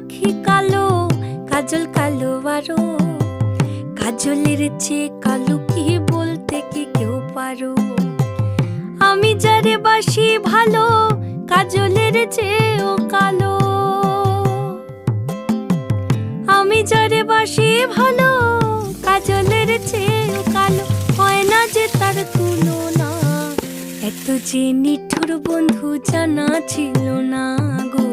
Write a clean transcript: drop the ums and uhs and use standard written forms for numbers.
আখি কালো, কাজল কালো আরো। কাজলের চেয়ে কালো কি বলতে কি কেউ পারো? আমি যারে বাসি ভালো, কাজলের চেয়েও কালো। আমি যারে বাসি ভালো, কাজলের চেয়েও কালো। হয় না যে তার তুলনা, এত যে নিঠুর বন্ধু জানা ছিল না গো।